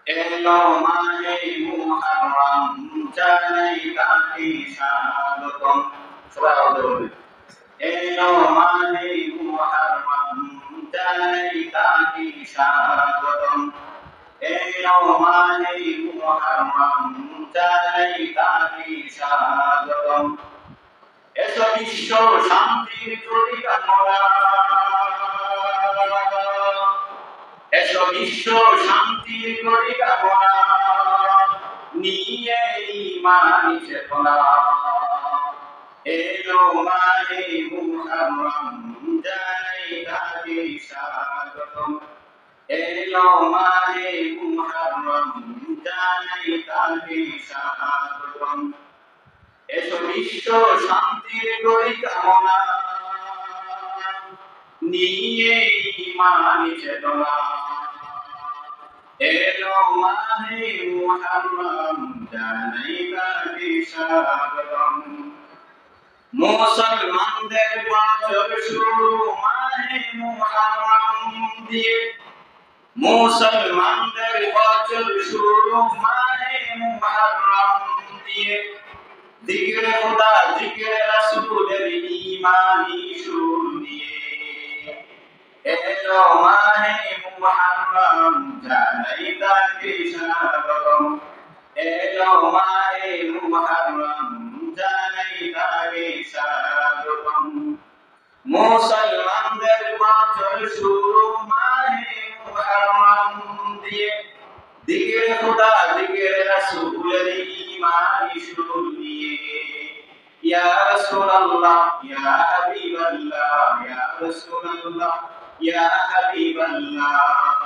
এলো মাহে মুহররম জানাই তাকে স্বাগতম। সবাই আওয়াজ করে এলো মাহে মুহররম জানাই তাকে স্বাগতম। এলো মাহে মুহররম জানাই তাকে স্বাগতম। এসো বিশ্ব শান্তির তরি কামনা, এসো বিশ্ব শান্তির তরি কামনা নিয়ে ইমানি চেতনা। এলো মাহে মুহররম জানাই তাকে স্বাগতম। এলো মাহে মুহররম জানাই তাকে স্বাগতম। এসো বিশ্ব শান্তির তরি কামনা নিয়ে ইমানি চেতনা। এলো মাহে মুহররম জানাই তাকে স্বাগতম। মুসলমানদের বছর শুরু মাহে মুহররম দিয়ে, মুসলমানদের বছর শুরু মাহে মুহররম দিয়ে। জিকির খোদা জিকির রাসূলের ঈমানি সুর নিয়ে। এলো মাহে মুহররম জানাই তাকে স্বাগতম। এলো মাহে মুহররম জানাই তাকে স্বাগতম। মুসলমানদের বছর শুরু মাহে মুহররম দিয়ে, জিকির খোদা জিকির রাসূলের ঈমানি সুর নিয়ে। ইয়া রাসূলুল্লাহ ইয়া হাবিবাল্লাহ, ইয়া রাসূলুল্লাহ ইয়া হাবিবাল্লাহ।